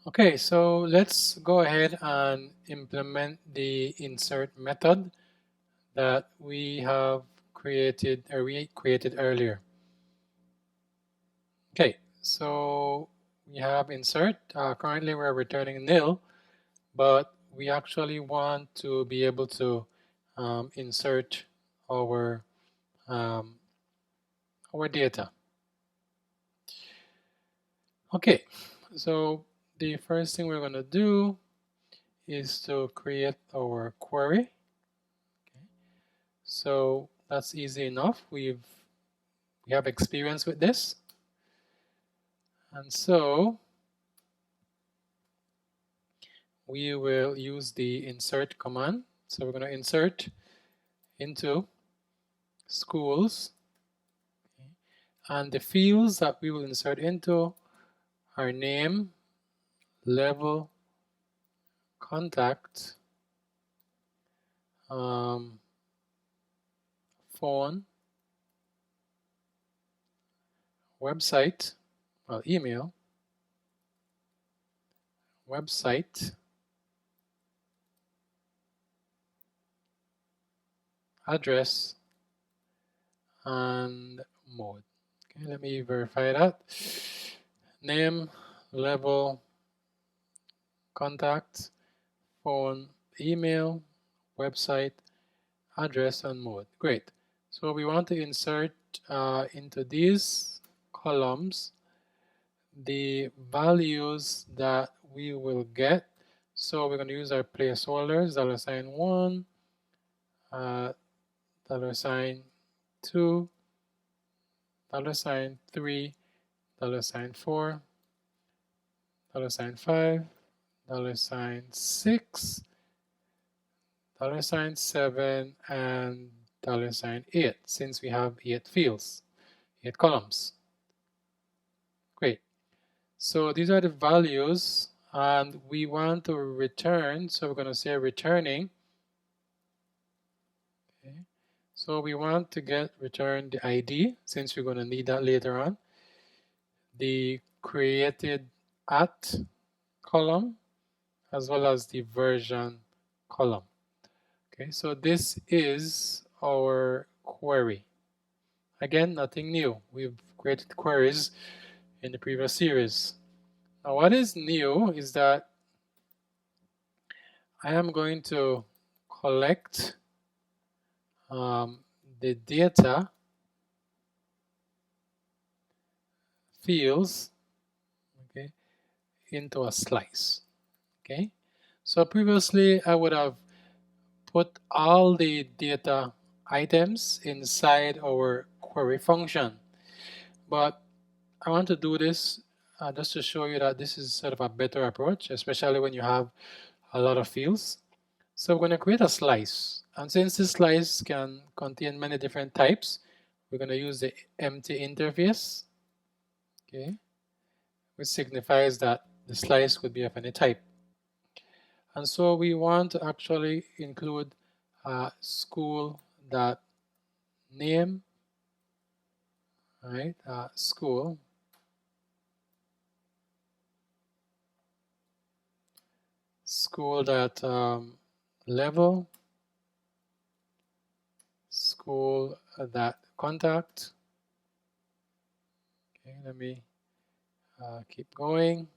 Okay, so let's go ahead and implement the insert method that we have created earlier. Okay, so we have insert. Currently we're returning nil, but we actually want to be able to insert our data. Okay, so the first thing we're going to do is to create our query. Okay. So that's easy enough. We have experience with this. And so we will use the insert command. So we're going to insert into schools. Okay. And the fields that we will insert into are name, level, contact, phone, website, well, email, website, address, and mode. Okay, let me verify that. Name, level, contact, phone, email, website, address, and mode. Great. So we want to insert into these columns the values that we will get. So we're going to use our placeholders, $1, $2, $3, $4, $5, $6, $7, and $8, since we have 8 fields, 8 columns. Great. So these are the values, and we want to return, so we're going to say returning. Okay. So we want to return the ID, since we're going to need that later on. The created at column, as well as the version column. Okay, so this is our query. Again, nothing new. We've created queries in the previous series. Now, what is new is that I am going to collect the data fields, okay, into a slice. Okay, so previously I would have put all the data items inside our query function, but I want to do this just to show you that this is sort of a better approach, especially when you have a lot of fields. So we're going to create a slice, and since this slice can contain many different types, we're going to use the empty interface, okay, which signifies that the slice could be of any type. And so we want to actually include school.name, right? School. School.level, school.contact. Okay, let me keep going.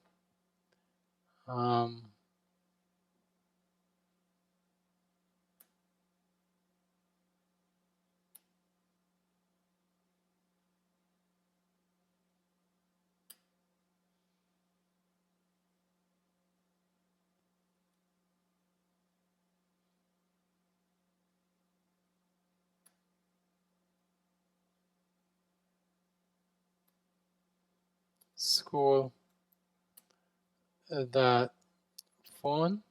School.phone,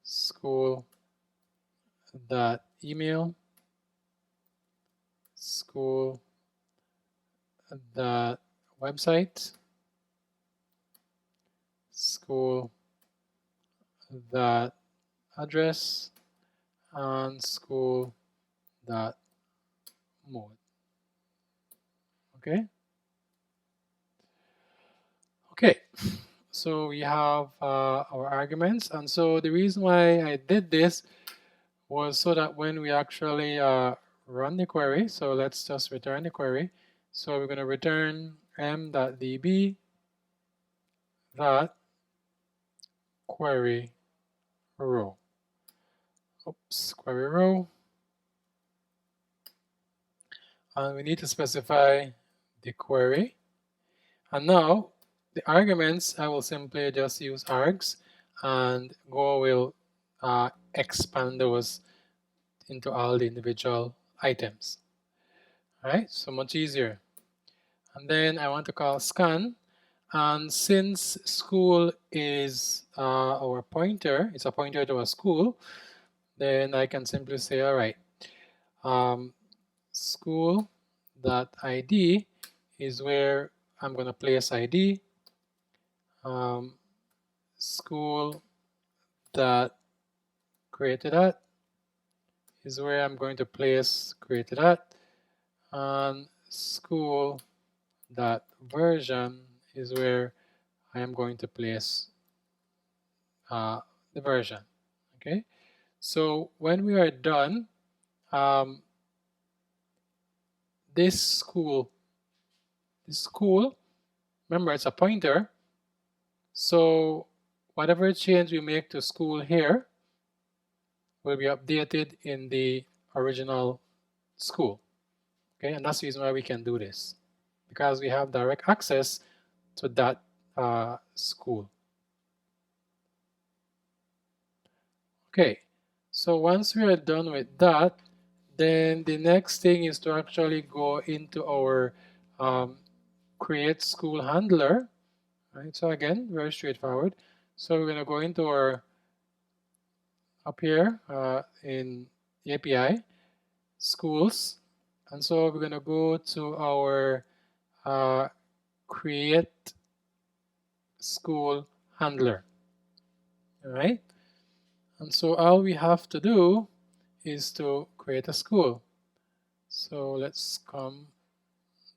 school.email, school.website, school.address, and school.mode. Okay. Okay, so we have our arguments, and so the reason why I did this was so that when we actually run the query, so let's just return the query. So we're going to return m.db that query row. Oops, query row. And we need to specify the query. And now the arguments, I will simply just use args, and Go will expand those into all the individual items. All right, so much easier. And then I want to call scan. And since school is our pointer, it's a pointer to a school, then I can simply say, all right, school.id is where I'm going to place ID. School that created at is where I'm going to place created at, and school that version is where I am going to place the version. Okay, so when we are done, this school, remember it's a pointer, so whatever change we make to school here will be updated in the original school. Okay, and that's the reason why we can do this, because we have direct access to that school. Okay, so once we are done with that, then the next thing is to actually go into our create school handler. Right, so again, very straightforward. So we're going to go into our up here in API schools, and so we're going to go to our create school handler. All right, and so all we have to do is to create a school. So let's come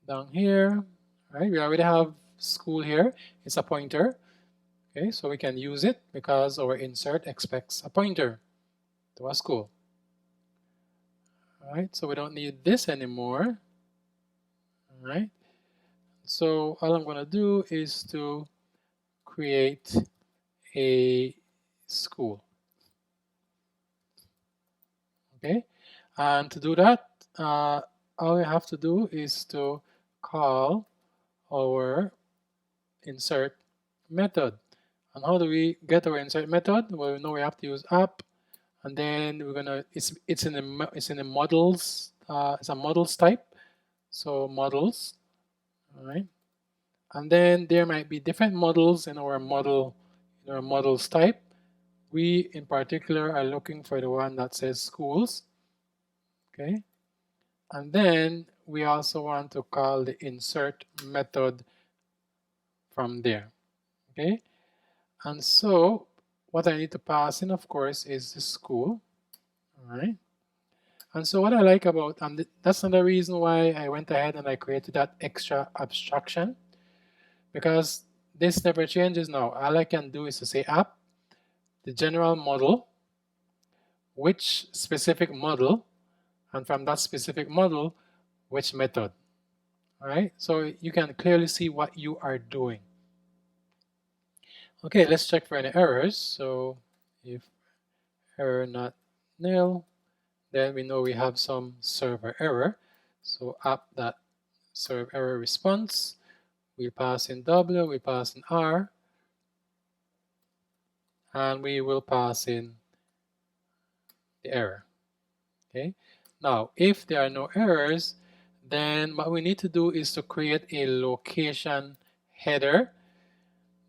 down here. All right, we already have school here. It's a pointer. Okay, so we can use it because our insert expects a pointer to a school. All right, so we don't need this anymore. All right, so all I'm going to do is to create a school. Okay, and to do that, all we have to do is to call our insert method. And how do we get our insert method? Well, we know we have to use app, and then we're gonna it's in the models. It's a models type, so models. All right, and then there might be different models in our models type. We in particular are looking for the one that says schools. Okay, and then we also want to call the insert method from there. Okay, and so what I need to pass in, of course, is the school. All right, and so what I like about, and that's another reason why I went ahead and I created that extra abstraction, because this never changes now. All I can do is to say app, the general model, which specific model, and from that specific model, which method. All right, so you can clearly see what you are doing. Okay, let's check for any errors. So if error not nil, then we know we have some server error. So app.serve error response, we pass in W, we pass in R, and we will pass in the error. Okay. Now, if there are no errors, then what we need to do is to create a location header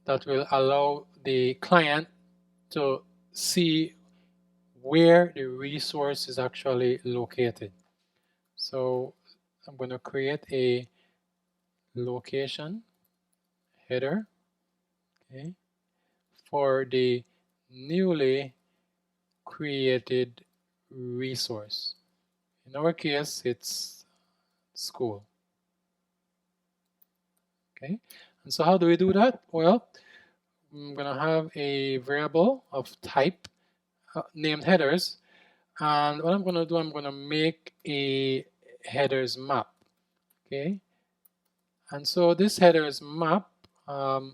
that will allow the client to see where the resource is actually located. So I'm going to create a location header, okay, for the newly created resource. In our case, it's school. Okay, And so how do we do that? Well, I'm going to have a variable of type named headers. And what I'm going to do, I'm going to make a headers map. Okay. And so this headers map will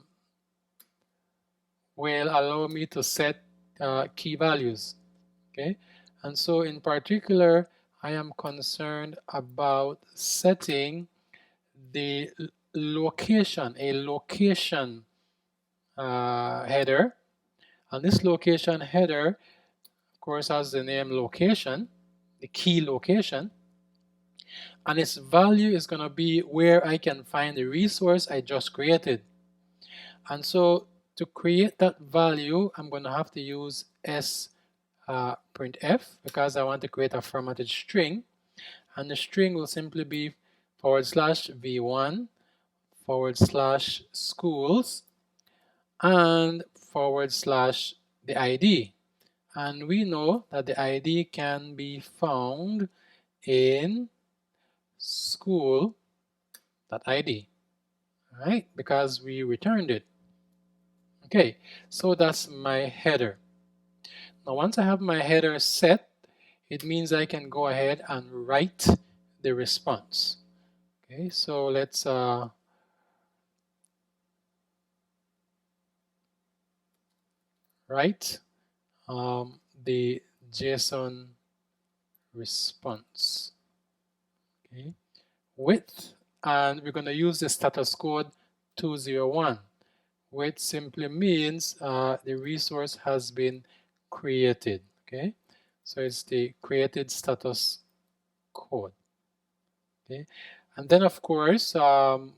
allow me to set key values. Okay. And so in particular, I am concerned about setting the location, a location header. And this location header, of course, has the name location, the key location. And its value is going to be where I can find the resource I just created. And so to create that value, I'm going to have to use printf because I want to create a formatted string. And the string will simply be /v1 /schools and / the ID. And we know that the ID can be found in school.id, right? Because we returned it. Okay, so that's my header. Now, once I have my header set, it means I can go ahead and write the response. Okay, so let's write the Json response. Okay, with, and we're going to use the status code 201, which simply means the resource has been created. Okay, so it's the created status code. Okay, and then of course we're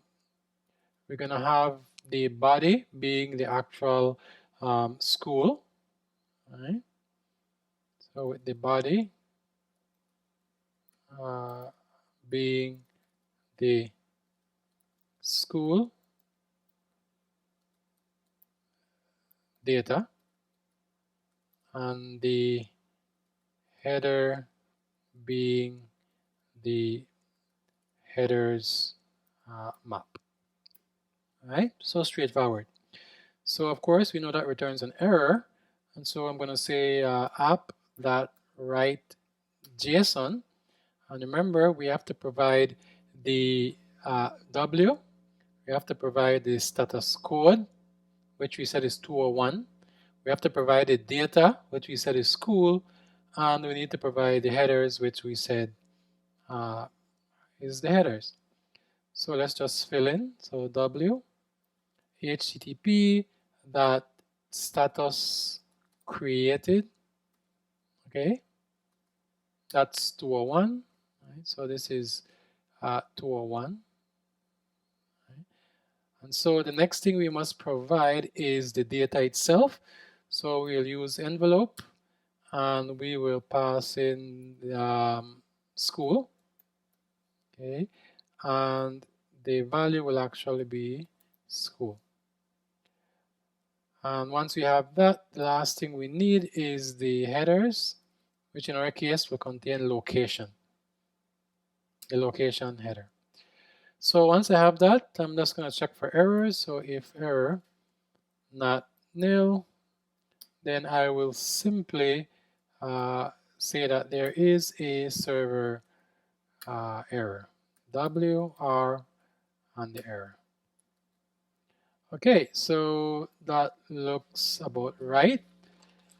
going to have the body being the actual school. Right? So with the body being the school data and the header being the headers map. Right? So straightforward. So of course we know that returns an error, and so I'm going to say app.write.json, and remember we have to provide the W, we have to provide the status code, which we said is 201. We have to provide the data, which we said is school, and we need to provide the headers, which we said is the headers. So let's just fill in. So W, HTTP that status created. Okay, that's 201. Right? So this is 201. Right? And so the next thing we must provide is the data itself. So we'll use envelope and we will pass in school. Okay, and the value will actually be school. And once we have that, the last thing we need is the headers, which in our case will contain location, the location header. So once I have that, I'm just going to check for errors. So if error not nil, then I will simply say that there is a server error, WR and the error. Okay, so that looks about right.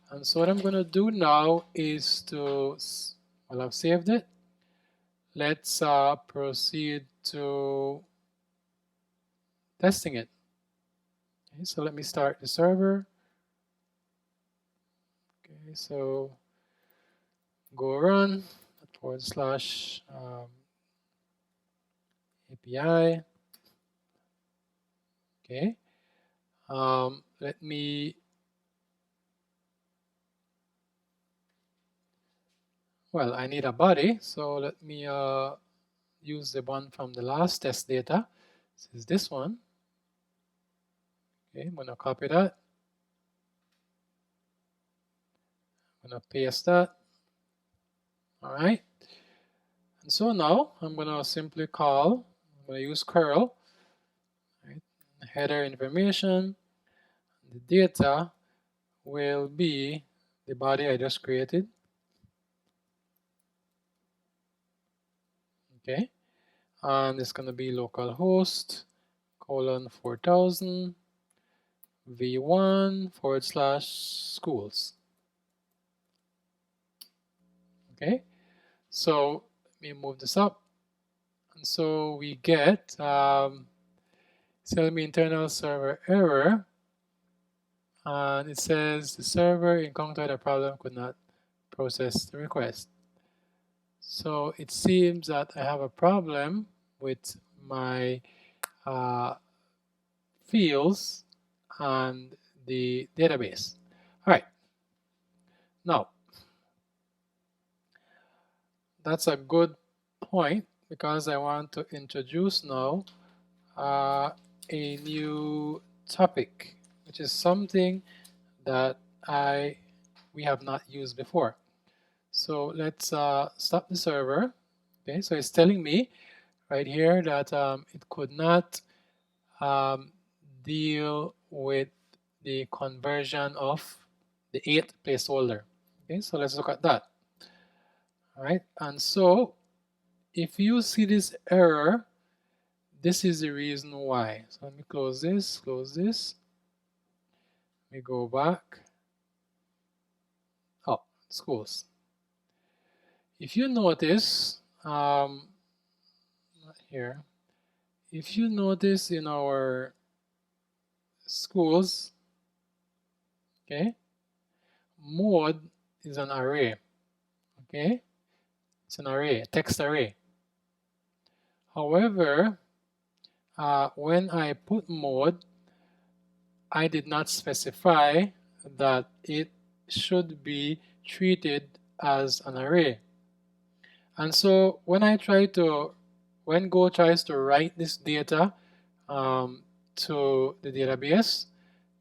And so what I'm going to do now is to, well, I've saved it. Let's proceed to testing it. Okay, so let me start the server. Okay, so go run /API. Okay, let me, well, I need a body, so let me use the one from the last test data. This is this one. Okay, I'm going to copy that. I'm going to paste that. All right. And so now I'm going to simply call, I'm going to use curl. Right? header information, the data will be the body I just created. Okay, and it's going to be localhost colon 4000 v1/schools. Okay, so let me move this up. And so we get tell me internal server error, and it says the server encountered a problem, could not process the request. So it seems that I have a problem with my fields and the database. All right, now that's a good point because I want to introduce now a new topic, which is something that we have not used before. So let's stop the server. Okay, so it's telling me right here that it could not deal with the conversion of the 8th placeholder. Okay, so let's look at that. All right, and so if you see this error, this is the reason why. So let me close this, let me go back. Oh, schools. If you notice, not here, if you notice in our schools, okay, mode is an array, okay? It's an array, a text array. However, when I put mode, I did not specify that it should be treated as an array. And so when Go tries to write this data to the database,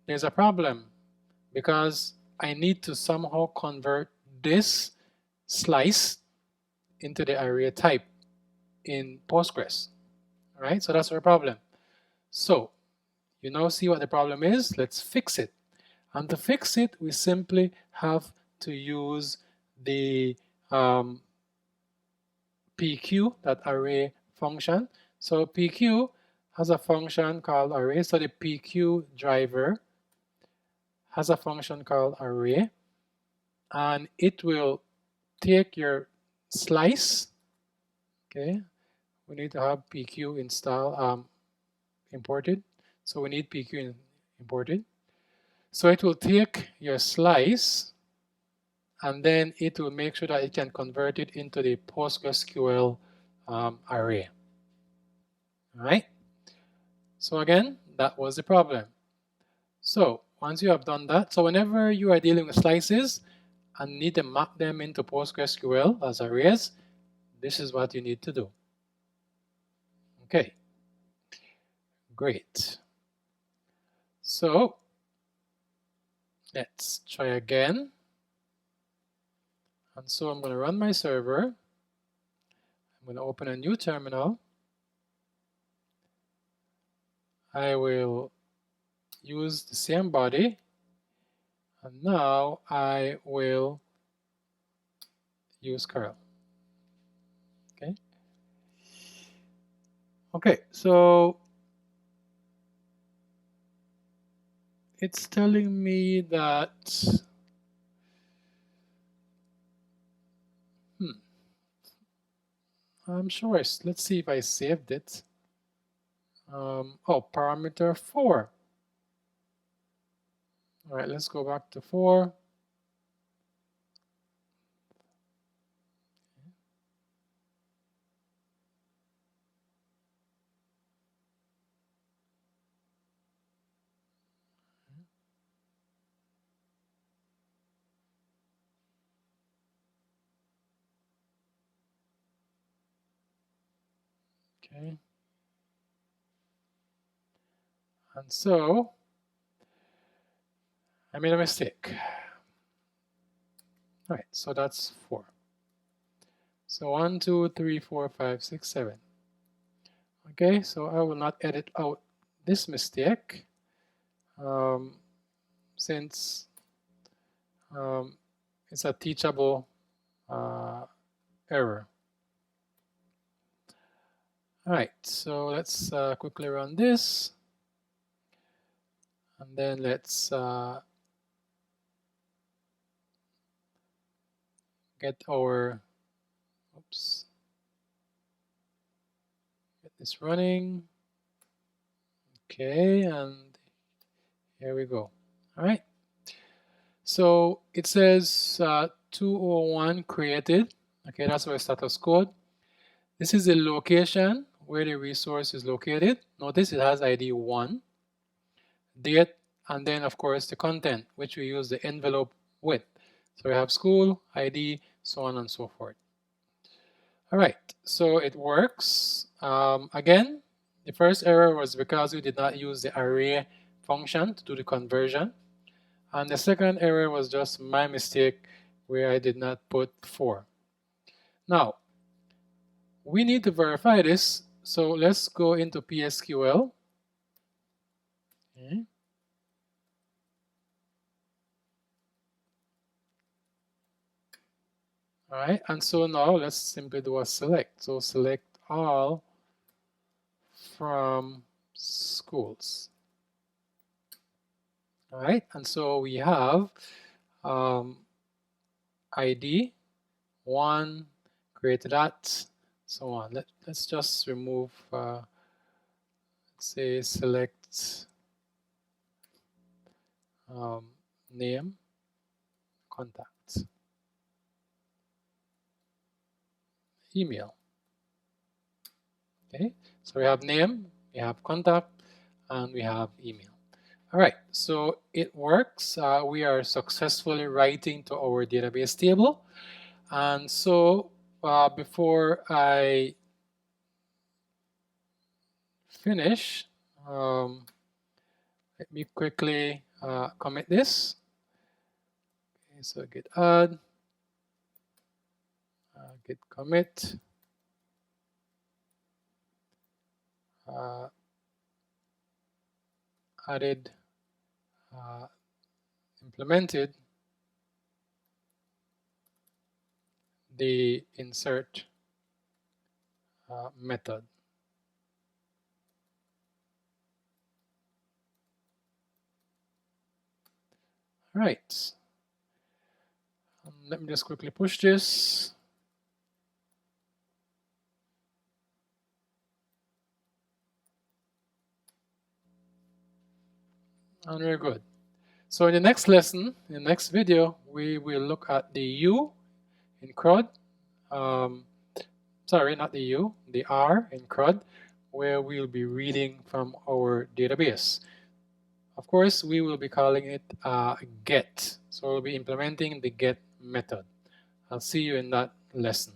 there's a problem because I need to somehow convert this slice into the array type in Postgres. All right, so that's our problem. So you now see what the problem is. Let's fix it. And to fix it, we simply have to use the PQ, that array function. So PQ has a function called array. So the PQ driver has a function called array, and it will take your slice. Okay, we need to have PQ install imported. So we need PQ imported. So it will take your slice and then it will make sure that it can convert it into the PostgreSQL array. All right. So again, that was the problem. So once you have done that, so whenever you are dealing with slices and need to map them into PostgreSQL as arrays, this is what you need to do. Okay, great. So let's try again. And so I'm going to run my server. I'm going to open a new terminal. I will use the same body. And now I will use curl. Okay. Okay, so it's telling me that I'm sure. Let's see if I saved it. Oh, parameter 4. All right, let's go back to 4. Okay. And so I made a mistake. All right, so that's 4. So 1, 2, 3, 4, 5, 6, 7. Okay, so I will not edit out this mistake since it's a teachable error. All right, so let's quickly run this, and then let's get our, oops, get this running. Okay, and here we go. All right, so it says 201 created. Okay, that's our status code. This is the location where the resource is located. Notice it has ID 1, date, and then of course the content, which we use the envelope with. So we have school, ID, so on and so forth. All right, so it works. Again, the first error was because we did not use the array function to do the conversion. And the second error was just my mistake where I did not put 4. Now, we need to verify this. So let's go into PSQL. Okay. All right, and so now let's simply do a select. So select all from schools. All right, and so we have ID 1, create that, so on. Let's just remove, let's say select name, contact, email. Okay, so we have name, we have contact, and we have email. All right, so it works. We are successfully writing to our database table. And so before I finish, let me quickly commit this. Okay, so git add, git commit, added, implemented the insert method. All right. Let me just quickly push this. And we're good. So in the next lesson, in the next video, we will look at the U in CRUD. Sorry, not the U, the R in CRUD, where we'll be reading from our database. Of course, we will be calling it get. So we'll be implementing the get method. I'll see you in that lesson.